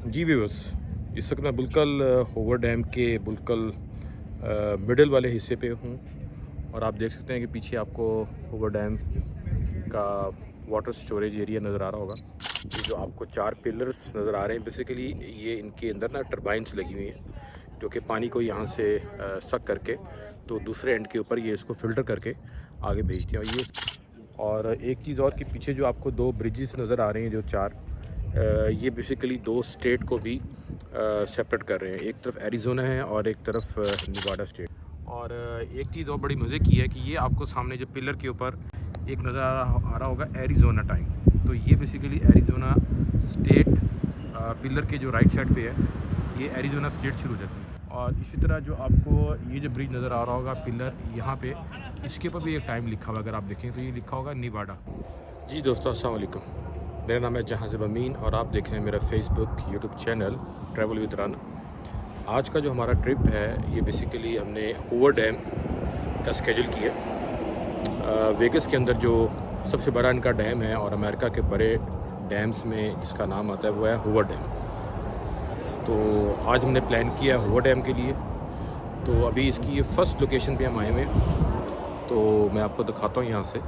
जी viewers, इस वक्त मैं बुलकल होवर डैम के बुलकल मिडल वाले हिस्से पे हूँ और आप देख सकते हैं कि पीछे आपको होवर डैम का वाटर स्टोरेज एरिया नज़र आ रहा होगा। ये जो आपको 4 पिलर्स नज़र आ रहे हैं, बेसिकली ये इनके अंदर ना टरबाइंस लगी हुई हैं जो कि पानी को यहाँ से सक करके तो दूसरे एंड के ऊपर ये इसको फ़िल्टर करके आगे भेजते हैं। और एक चीज़ और कि पीछे जो आपको 2 ब्रिजेस नज़र आ रहे हैं जो 4, ये बेसिकली 2 स्टेट को भी सेपरेट कर रहे हैं। एक तरफ एरिज़ोना है और एक तरफ नेवाडा स्टेट। और एक चीज़ और बड़ी मज़े की है कि ये आपको सामने जो पिलर के ऊपर एक नज़र आ रहा होगा एरिज़ोना टाइम, तो ये बेसिकली एरिज़ोना स्टेट पिलर के जो राइट साइड पे है ये एरिज़ोना स्टेट शुरू हो जाती है। और इसी तरह जो आपको ये जो ब्रिज नज़र आ रहा होगा पिलर यहाँ पे, इसके ऊपर भी एक टाइम लिखा हुआ, अगर आप देखें तो ये लिखा होगा नेवाडा। जी दोस्तों, अस्सलाम वालेकुम। मेरा नाम है जहाज़िब अमीन और आप देख रहे हैं मेरा Facebook YouTube channel travel with Rana. आज का जो हमारा ट्रिप है ये बेसिकली हमने होवर डैम का स्केड्यूल किया। वेगस के अंदर जो सबसे बड़ा इनका डैम है और अमेरिका के बड़े डैम्स में जिसका नाम आता है वो है होवर डैम। तो आज हमने प्लान किया है होवर डैम के लिए। तो अभी इसकी ये फर्स्ट लोकेशन पे हम आए हुए हैं, तो मैं आपको दिखाता हूँ यहाँ से।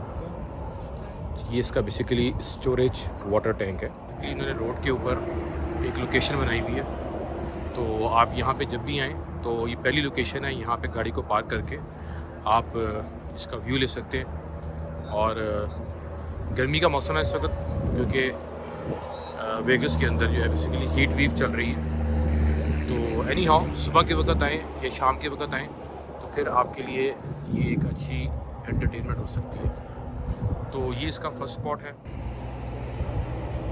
ये इसका बेसिकली स्टोरेज वाटर टैंक है। इन्होंने रोड के ऊपर एक लोकेशन बनाई हुई है, तो आप यहाँ पे जब भी आएँ तो ये पहली लोकेशन है। यहाँ पे गाड़ी को पार्क करके आप इसका व्यू ले सकते हैं। और गर्मी का मौसम है इस वक्त, क्योंकि वेगस के अंदर जो है बेसिकली हीट वेव चल रही है। तो एनी हाउ, सुबह के वक्त आएँ या शाम के वक्त आएँ तो फिर आपके लिए ये एक अच्छी एंटरटेनमेंट हो सकती है। तो ये इसका फर्स्ट स्पॉट है।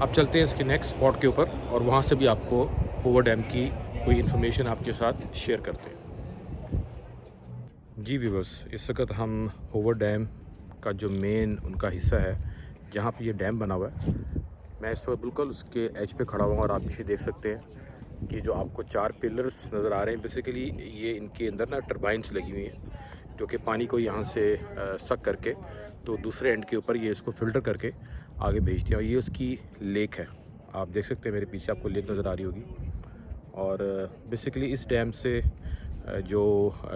अब चलते हैं इसके नेक्स्ट स्पॉट के ऊपर और वहाँ से भी आपको होवर डैम की कोई इन्फॉर्मेशन आपके साथ शेयर करते हैं। जी व्यूअर्स, इस वक्त हम होवर डैम का जो मेन उनका हिस्सा है जहाँ पे ये डैम बना हुआ है, मैं इस वक्त बिल्कुल उसके एज पे खड़ा हुआ हूँ और आप पीछे देख सकते हैं कि जो आपको 4 पिलर्स नज़र आ रहे हैं, बेसिकली ये इनके अंदर ना टरबाइंस लगी हुई हैं जो कि पानी को यहाँ से सक करके तो दूसरे एंड के ऊपर ये इसको फ़िल्टर करके आगे भेजती हैं। और ये उसकी लेक है, आप देख सकते हैं मेरे पीछे आपको लेक नज़र आ रही होगी। और बेसिकली इस डैम से जो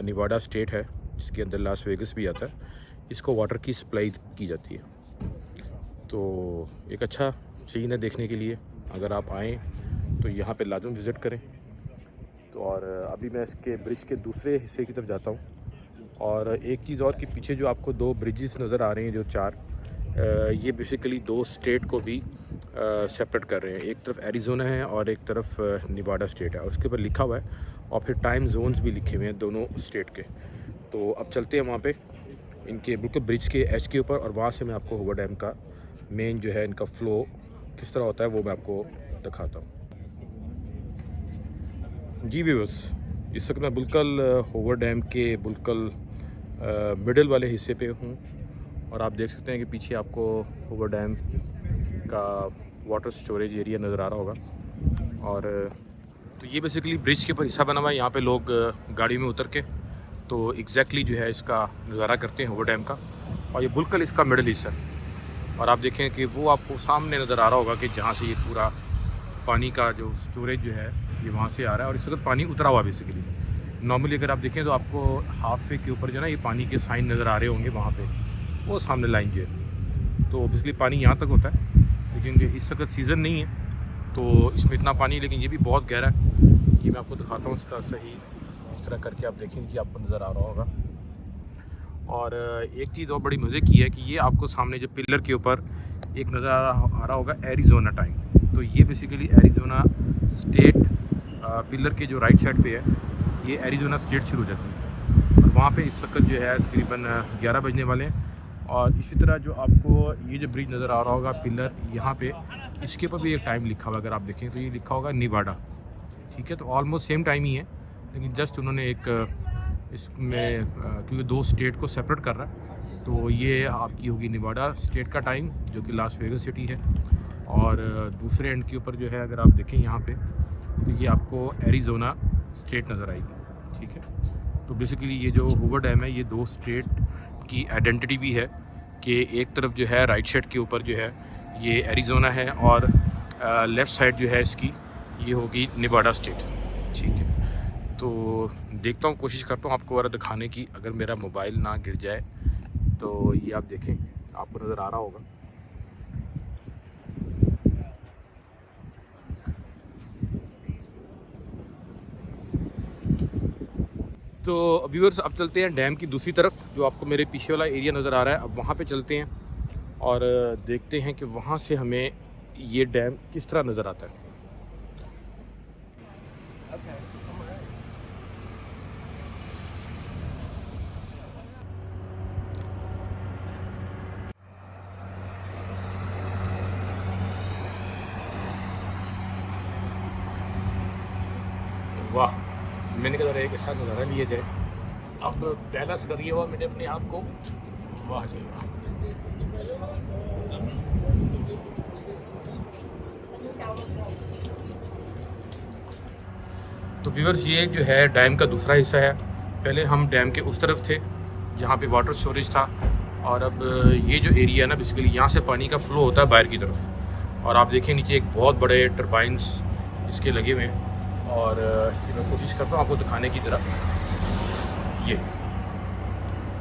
नेवाडा स्टेट है जिसके अंदर लास वेगस भी आता है, इसको वाटर की सप्लाई की जाती है। तो एक अच्छा सीन है देखने के लिए, अगर आप आएँ तो यहाँ पे लाजम विज़िट करें। तो और अभी मैं इसके ब्रिज के दूसरे हिस्से की तरफ जाता हूँ। और एक चीज़ और कि पीछे जो आपको 2 ब्रिजेस नज़र आ रहे हैं जो 4, ये बेसिकली 2 स्टेट को भी सेपरेट कर रहे हैं। एक तरफ एरिज़ोना है और एक तरफ नेवाडा स्टेट है, और उसके ऊपर लिखा हुआ है और फिर टाइम जोन्स भी लिखे हुए हैं दोनों स्टेट के। तो अब चलते हैं वहाँ पे इनके बिल्कुल ब्रिज के एज के ऊपर और वहाँ से मैं आपको होवर डैम का मेन जो है इनका फ़्लो किस तरह होता है वो मैं आपको दिखाता हूँ। जी व्यूअर्स, इस वक्त मैं बुलकल होवर डैम के बुलकल मिडल वाले हिस्से पे हूँ और आप देख सकते हैं कि पीछे आपको होवर डैम का वाटर स्टोरेज एरिया नज़र आ रहा होगा। और तो ये बेसिकली ब्रिज के ऊपर हिस्सा बना हुआ है। यहाँ पे लोग गाड़ी में उतर के तो एग्जैक्टली जो है इसका नज़ारा करते हैं होवर डैम का। और ये बुलकल इसका मिडल हिस्सा है। और आप देखें कि वो आपको सामने नज़र आ रहा होगा कि जहाँ से ये पूरा पानी का जो स्टोरेज जो है ये वहाँ से आ रहा है। और इस वक्त पानी उतरा हुआ बेसिकली। नॉर्मली अगर आप देखें तो आपको हाफ वे के ऊपर जो है ना ये पानी के साइन नज़र आ रहे होंगे वहाँ पे, वो सामने लाइन जो है। तो बेसिकली पानी यहाँ तक होता है, लेकिन इस वक्त सीज़न नहीं है तो इसमें इतना पानी, लेकिन ये भी बहुत गहरा है। ये मैं आपको दिखाता हूँ इसका सही, इस तरह करके आप देखेंगे कि आपको नज़र आ रहा होगा। और एक चीज़ और बड़ी मज़े की है कि ये आपको सामने जो पिलर के ऊपर एक नज़र आ रहा होगा एरिज़ोना टाइम, तो ये बेसिकली एरिज़ोना स्टेट पिलर के जो राइट साइड पे है ये एरिज़ोना स्टेट शुरू हो जाती है। और वहाँ पे इस वक्त जो है तकरीबन 11 बजने वाले हैं। और इसी तरह जो आपको ये जो ब्रिज नज़र आ रहा होगा पिलर यहाँ पे, इसके ऊपर भी एक टाइम लिखा हुआ, अगर आप देखें तो ये लिखा होगा नेवाडा। ठीक है, तो ऑलमोस्ट सेम टाइम ही है, लेकिन जस्ट उन्होंने एक इसमें क्योंकि 2 स्टेट को सेपरेट कर रहा है, तो ये आपकी होगी नेवाडा स्टेट का टाइम जो कि लास वेगस सिटी है। और दूसरे एंड के ऊपर जो है अगर आप देखें यहाँ पे तो ये आपको एरिज़ोना स्टेट नज़र आएगी। ठीक है, तो बेसिकली ये जो होवर डैम है ये 2 स्टेट की आइडेंटिटी भी है कि एक तरफ जो है राइट साइड के ऊपर जो है ये एरिज़ोना है और लेफ़्ट साइड जो है इसकी ये होगी नेवाडा स्टेट। ठीक है, तो देखता हूँ, कोशिश करता हूँ आपको ज़रा दिखाने की, अगर मेरा मोबाइल ना गिर जाए तो ये आप देखें, आपको नज़र आ रहा होगा। तो व्यूअर्स अब चलते हैं डैम की दूसरी तरफ, जो आपको मेरे पीछे वाला एरिया नज़र आ रहा है। अब वहाँ पे चलते हैं और देखते हैं कि वहाँ से हमें ये डैम किस तरह नज़र आता है। वाह, मैंने कहा एक ऐसा नज़ारा लिया जाए। अब बैलेंस करिए हुआ मैंने अपने आप को। वाह जी वाह। तो व्यूअर्स ये जो है डैम का दूसरा हिस्सा है। पहले हम डैम के उस तरफ थे जहाँ पे वाटर स्टोरेज था, और अब ये जो एरिया है ना, बेसिकली यहाँ से पानी का फ्लो होता है बाहर की तरफ। और आप देखिए नीचे एक बहुत बड़े टरबाइंस इसके लगे हुए हैं, और मैं कोशिश करता हूँ आपको दिखाने की तरह। ये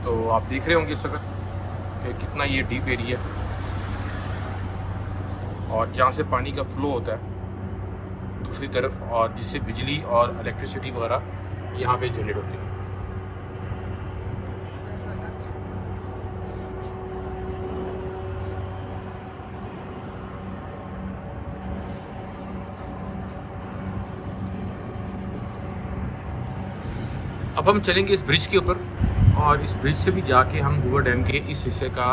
तो आप देख रहे होंगे इस वक्त कि कितना ये डीप एरिया, और जहाँ से पानी का फ्लो होता है दूसरी तरफ, और जिससे बिजली और इलेक्ट्रिसिटी वगैरह यहाँ पे जनरेट होती है। अब हम चलेंगे इस ब्रिज के ऊपर, और इस ब्रिज से भी जाके हम हूवर डैम के इस हिस्से का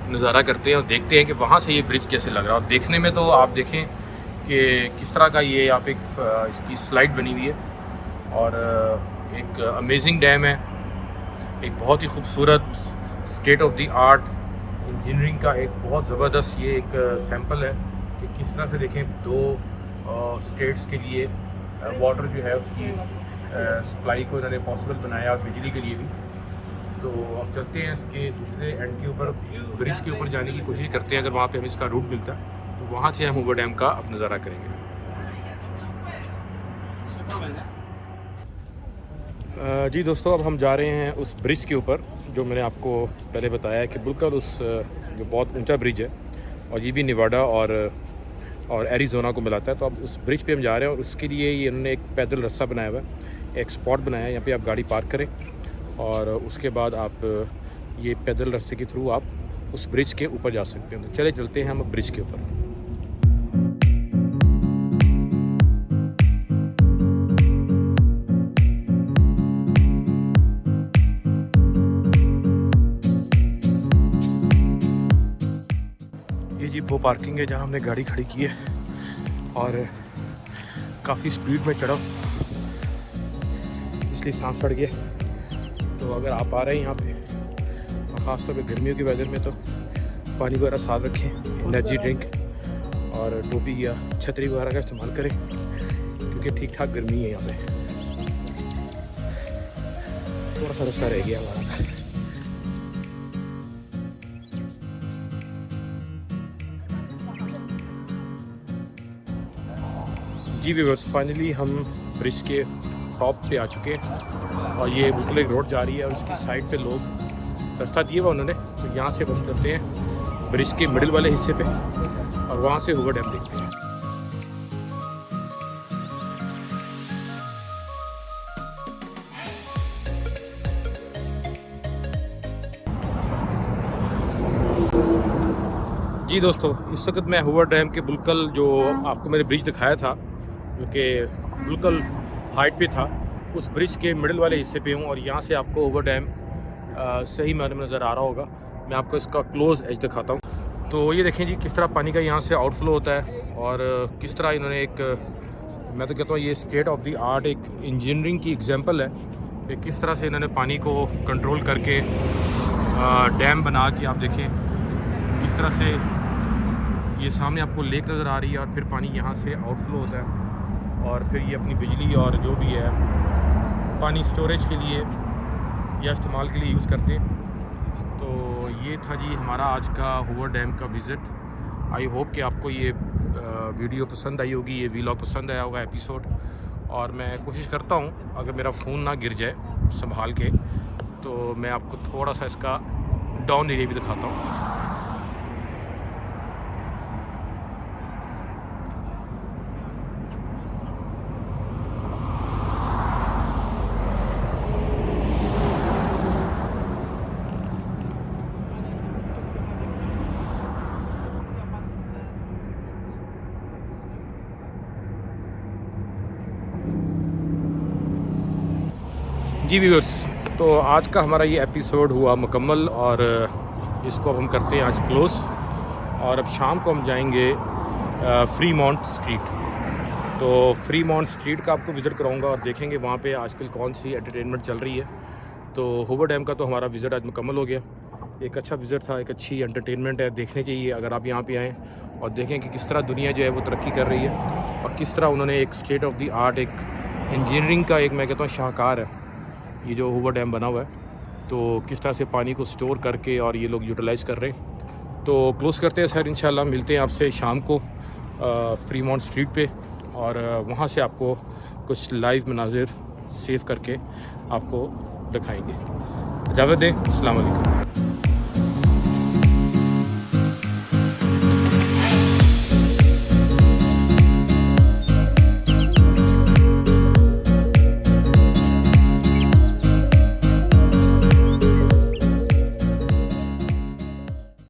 नज़ारा करते हैं और देखते हैं कि वहाँ से ये ब्रिज कैसे लग रहा है। और देखने में तो आप देखें कि किस तरह का ये यहाँ पे इसकी स्लाइड बनी हुई है, और एक अमेजिंग डैम है, एक बहुत ही खूबसूरत state of the art engineering का एक बहुत ज़बरदस्त ये एक सैंपल है कि किस तरह से देखें दो स्टेट्स के लिए वाटर जो है उसकी सप्लाई को इन्होंने पॉसिबल बनाया, और बिजली के लिए भी। तो अब चलते हैं इसके दूसरे एंड के ऊपर, ब्रिज के ऊपर जाने की कोशिश करते हैं। अगर वहाँ पे हमें इसका रूट मिलता है तो वहाँ से हम हूवर डैम का अब नज़ारा करेंगे। जी दोस्तों, अब हम जा रहे हैं उस ब्रिज के ऊपर जो मैंने आपको पहले बताया कि बिल्कुल उस जो बहुत ऊंचा ब्रिज है, और ये भी नेवाडा और एरिज़ोना को मिलाता है। तो अब उस ब्रिज पे हम जा रहे हैं, और उसके लिए ये इन्होंने एक पैदल रास्ता बनाया हुआ है, एक स्पॉट बनाया है। यहाँ पे आप गाड़ी पार्क करें, और उसके बाद आप ये पैदल रास्ते के थ्रू आप उस ब्रिज के ऊपर जा सकते हैं। तो चले चलते हैं हम ब्रिज के ऊपर। ये जी वो पार्किंग है जहाँ हमने गाड़ी खड़ी की है, और काफ़ी स्पीड में चढ़ा इसलिए सांस चढ़ गया। तो अगर आप आ रहे हैं यहाँ पे, ख़ासतौर पे गर्मियों के वेदर में, तो पानी वगैरह साथ रखें, एनर्जी ड्रिंक और टोपी या छतरी वगैरह का इस्तेमाल करें, क्योंकि ठीक ठाक गर्मी है यहाँ पे। थोड़ा सा रास्ता रह गया हमारा। जी व्यूअर्स, फाइनली हम ब्रिज के टॉप पे आ चुके हैं, और ये बिल्कुल एक रोड जा रही है, और उसकी साइड पे लोग रास्ता दिए हुआ उन्होंने। तो यहाँ से हम चलते हैं ब्रिज के मिडिल वाले हिस्से पे, और वहाँ से हूवर डैम देखते हैं। जी दोस्तों, इस वक्त मैं हूवर डैम के बिल्कुल जो आपको मैंने ब्रिज दिखाया था, जो कि बिल्कुल हाइट पे था, उस ब्रिज के मिडिल वाले हिस्से पे हूँ। और यहाँ से आपको हूवर डैम सही मायने में नज़र आ रहा होगा। मैं आपको इसका क्लोज एज दिखाता हूँ। तो ये देखें जी किस तरह पानी का यहाँ से आउटफ्लो होता है, और किस तरह इन्होंने एक, मैं तो कहता हूँ ये स्टेट ऑफ द आर्ट एक इंजीनियरिंग की एग्जांपल है कि किस तरह से इन्होंने पानी को कंट्रोल करके डैम बना के, आप देखें किस तरह से ये सामने आपको लेक नज़र आ रही है, और फिर पानी यहाँ से आउटफ्लो होता है, और फिर ये अपनी बिजली और जो भी है पानी स्टोरेज के लिए या इस्तेमाल के लिए यूज़ करते हैं। तो ये था जी हमारा आज का हूवर डैम का विज़िट। आई होप कि आपको ये वीडियो पसंद आई होगी, ये वीलॉग पसंद आया होगा एपिसोड। और मैं कोशिश करता हूँ अगर मेरा फ़ोन ना गिर जाए संभाल के, तो मैं आपको थोड़ा सा इसका डाउन एरिया भी दिखाता हूँ। जी व्यूअर्स, तो आज का हमारा ये एपिसोड हुआ मुकम्मल और इसको अब हम करते हैं आज क्लोज़। और अब शाम को हम जाएंगे फ्रीमॉन्ट स्ट्रीट। तो फ्रीमॉन्ट स्ट्रीट का आपको विज़िट कराऊंगा और देखेंगे वहाँ पे आजकल कौन सी एंटरटेनमेंट चल रही है। तो हूवर डैम का तो हमारा विज़िट आज मुकम्मल हो गया। एक अच्छा विज़िट था, एक अच्छी एंटरटेनमेंट है, देखने चाहिए अगर आप यहाँ पे आएँ और देखें कि किस तरह दुनिया जो है वो तरक्की कर रही है और किस तरह उन्होंने एक स्टेट ऑफ द आर्ट, एक इंजीनियरिंग का एक मैं कहता हूँ शाहकार है ये जो हूवर डैम बना हुआ है। तो किस तरह से पानी को स्टोर करके और ये लोग यूटिलाइज़ कर रहे हैं। तो क्लोज़ करते हैं सर, इंशाल्लाह मिलते हैं आपसे शाम को फ्रीमॉन्ट स्ट्रीट पे और वहाँ से आपको कुछ लाइव मनाजिर सेव करके आपको दिखाएंगे। इजाज़त दें, अस्सलाम वालेकुम।